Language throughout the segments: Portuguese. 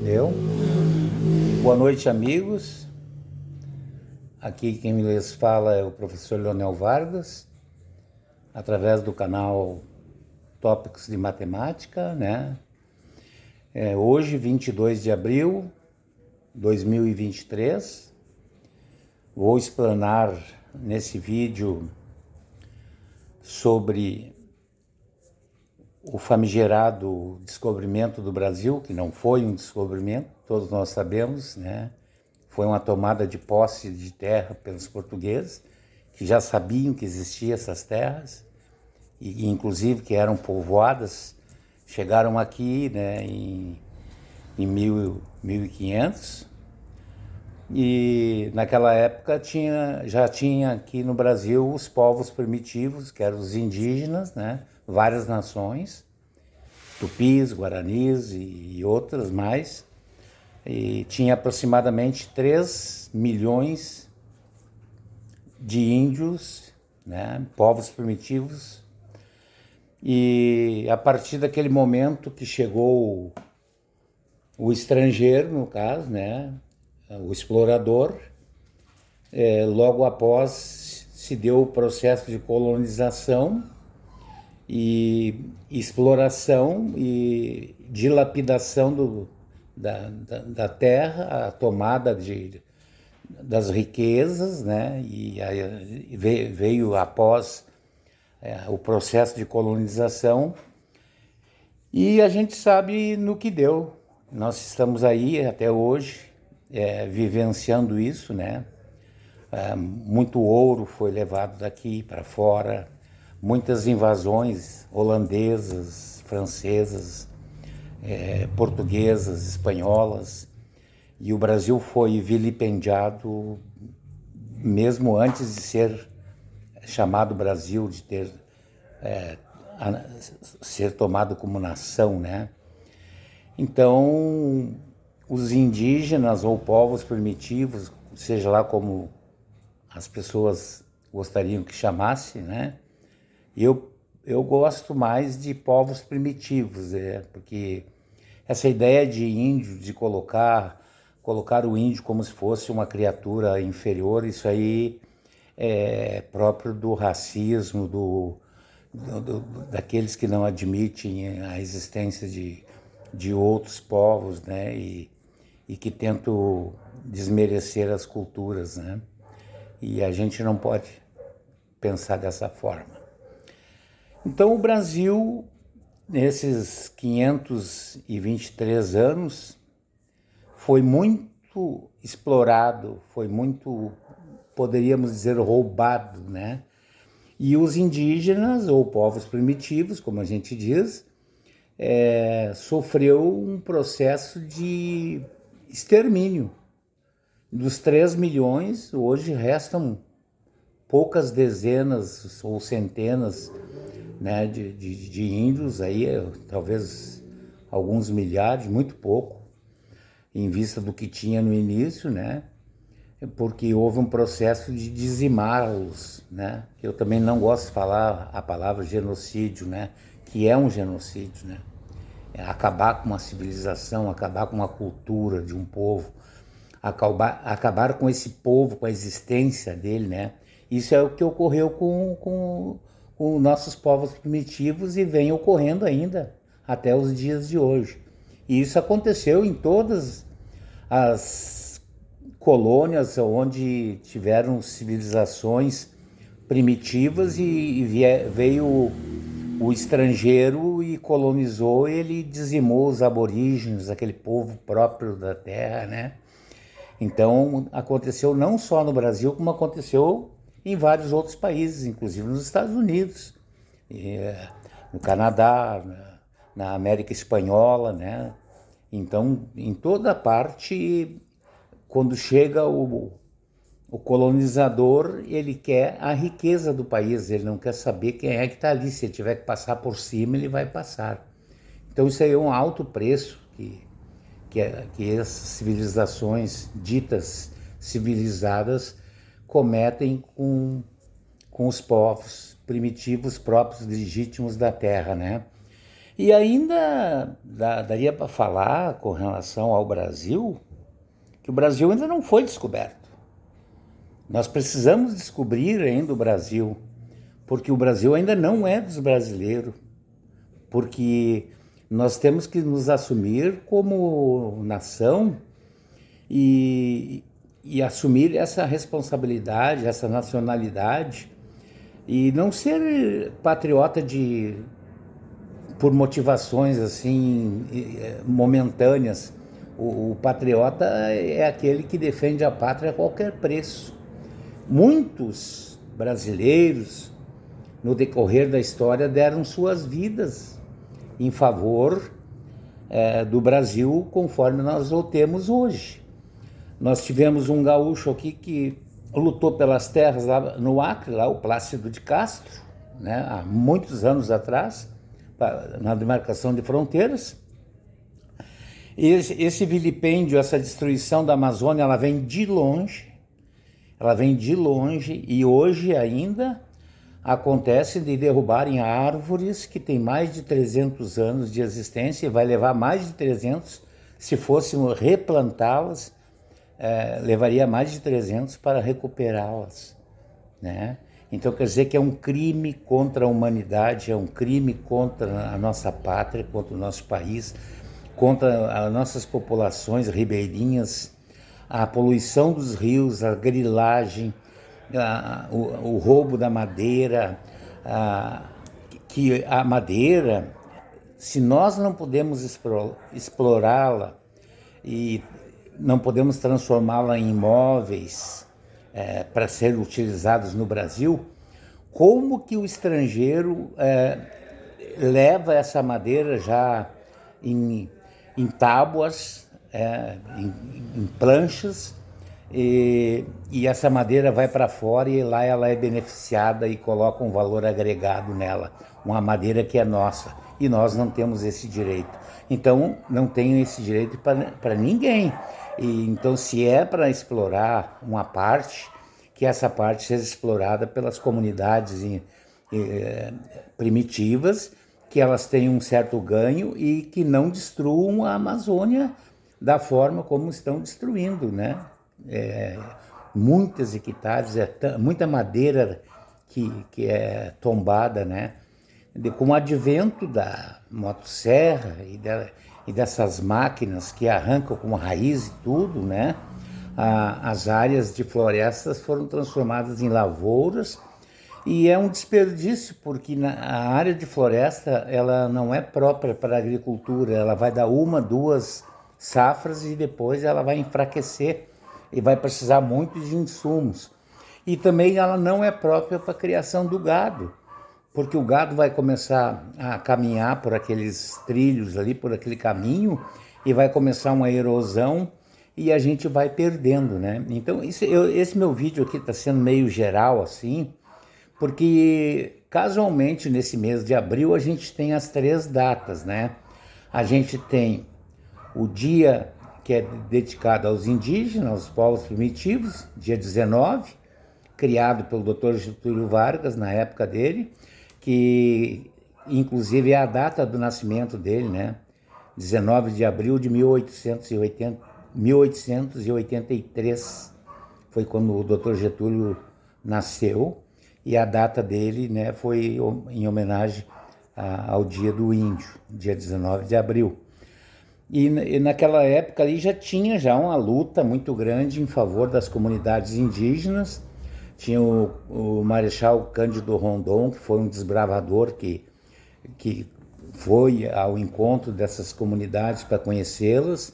Deu? Boa noite, amigos. Aqui quem lhes fala é o professor Leonel Vargas, através do canal Tópicos de Matemática, né? Hoje, 22 de abril de 2023, vou explanar nesse vídeo sobre o famigerado descobrimento do Brasil, que não foi um descobrimento, todos nós sabemos, né? Foi uma tomada de posse de terra pelos portugueses, que já sabiam que existiam essas terras, e inclusive que eram povoadas, chegaram aqui, né, em 1500, e naquela época já tinha aqui no Brasil os povos primitivos, que eram os indígenas, né, várias nações, tupis, guaranis e outras mais, e tinha aproximadamente 3 milhões de índios, né, povos primitivos, e a partir daquele momento que chegou o estrangeiro, no caso, né, o explorador, logo após se deu o processo de colonização e exploração e dilapidação da terra, a tomada das riquezas, né? E aí veio após o processo de colonização, e a gente sabe no que deu. Nós estamos aí até hoje vivenciando isso, né? Muito ouro foi levado daqui para fora, muitas invasões holandesas, francesas, portuguesas, espanholas, e o Brasil foi vilipendiado mesmo antes de ser chamado Brasil, de ser tomado como nação, né? Então, os indígenas ou povos primitivos, seja lá como as pessoas gostariam que chamasse, né? Eu gosto mais de povos primitivos, porque essa ideia de índio, de colocar o índio como se fosse uma criatura inferior, isso aí é próprio do racismo, daqueles que não admitem a existência de outros povos, né? E que tentam desmerecer as culturas, né? E a gente não pode pensar dessa forma. Então, o Brasil, nesses 523 anos, foi muito explorado, foi muito, poderíamos dizer, roubado, né? E os indígenas, ou povos primitivos, como a gente diz, sofreu um processo de extermínio. Dos 3 milhões, hoje restam poucas dezenas ou centenas, né, de índios, aí, talvez alguns milhares, muito pouco, em vista do que tinha no início, né? Porque houve um processo de dizimá-los, né? Eu também não gosto de falar a palavra genocídio, né? Que é um genocídio, né? Acabar com uma civilização, acabar com uma cultura de um povo, acabar com esse povo, com a existência dele, né? Isso é o que ocorreu com nossos povos primitivos e vem ocorrendo ainda até os dias de hoje. E isso aconteceu em todas as colônias onde tiveram civilizações primitivas e veio o estrangeiro e colonizou, ele dizimou os aborígenes, aquele povo próprio da terra, né? Então, aconteceu não só no Brasil, como aconteceu em vários outros países, inclusive nos Estados Unidos, no Canadá, na América Espanhola, né? Então, em toda parte, quando chega o colonizador, ele quer a riqueza do país, ele não quer saber quem é que está ali. Se ele tiver que passar por cima, ele vai passar. Então, isso aí é um alto preço que essas civilizações ditas civilizadas cometem com os povos primitivos próprios legítimos da terra, né? E ainda daria para falar com relação ao Brasil, que o Brasil ainda não foi descoberto. Nós precisamos descobrir ainda o Brasil, porque o Brasil ainda não é dos brasileiros, porque nós temos que nos assumir como nação e assumir essa responsabilidade, essa nacionalidade, e não ser patriota por motivações assim momentâneas. O patriota é aquele que defende a pátria a qualquer preço. Muitos brasileiros, no decorrer da história, deram suas vidas em favor do Brasil conforme nós o temos hoje. Nós tivemos um gaúcho aqui que lutou pelas terras lá no Acre, lá o Plácido de Castro, né, há muitos anos atrás, na demarcação de fronteiras. Esse vilipêndio, essa destruição da Amazônia, ela vem de longe, e hoje ainda acontece de derrubarem árvores que têm mais de 300 anos de existência, e vai levar mais de 300, se fôssemos replantá-las, levaria mais de 300 para recuperá-las, né? Então quer dizer que é um crime contra a humanidade, é um crime contra a nossa pátria, contra o nosso país, contra as nossas populações ribeirinhas, a poluição dos rios, a grilagem, o roubo da madeira, que a madeira, se nós não podemos explorá-la e não podemos transformá-la em imóveis para serem utilizados no Brasil, como que o estrangeiro leva essa madeira já em tábuas, em planchas, e essa madeira vai para fora e lá ela é beneficiada e coloca um valor agregado nela, uma madeira que é nossa, e nós não temos esse direito. Então não tenho esse direito para ninguém. E então, se é para explorar uma parte, que essa parte seja explorada pelas comunidades primitivas, que elas tenham um certo ganho e que não destruam a Amazônia da forma como estão destruindo, né? Muitas hectares, muita madeira que é tombada, né? Com o advento da motosserra e dessas máquinas que arrancam com raiz e tudo, né? As áreas de florestas foram transformadas em lavouras, e é um desperdício, porque a área de floresta ela não é própria para a agricultura, ela vai dar 1, 2 safras e depois ela vai enfraquecer e vai precisar muito de insumos. E também ela não é própria para a criação do gado, porque o gado vai começar a caminhar por aqueles trilhos ali, por aquele caminho, e vai começar uma erosão e a gente vai perdendo, né? Então esse meu vídeo aqui está sendo meio geral assim, porque casualmente nesse mês de abril a gente tem as 3 datas, né? A gente tem o dia que é dedicado aos indígenas, aos povos primitivos, dia 19, criado pelo Dr. Getúlio Vargas na época dele, que inclusive é a data do nascimento dele, né? 19 de abril de 1883, foi quando o Dr. Getúlio nasceu, e a data dele, né, foi em homenagem ao Dia do Índio, dia 19 de abril. E naquela época ali já tinha uma luta muito grande em favor das comunidades indígenas. Tinha o Marechal Cândido Rondon, que foi um desbravador que foi ao encontro dessas comunidades para conhecê-las.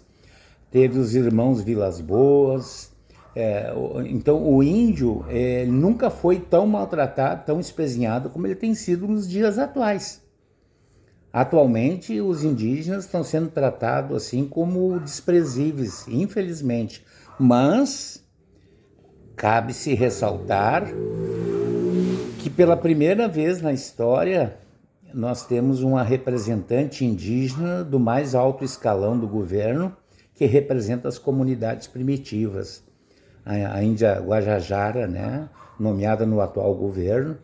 Teve os irmãos Vilas Boas. Então o índio nunca foi tão maltratado, tão espezinhado como ele tem sido nos dias atuais. Atualmente os indígenas estão sendo tratados assim como desprezíveis, infelizmente. Mas cabe-se ressaltar que pela primeira vez na história nós temos uma representante indígena do mais alto escalão do governo, que representa as comunidades primitivas. A Índia Guajajara, né, nomeada no atual governo,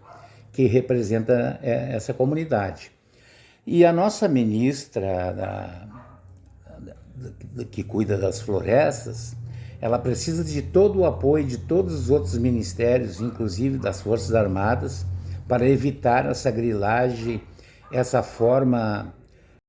que representa essa comunidade. E a nossa ministra que cuida das florestas, ela precisa de todo o apoio de todos os outros ministérios, inclusive das Forças Armadas, para evitar essa grilagem, essa forma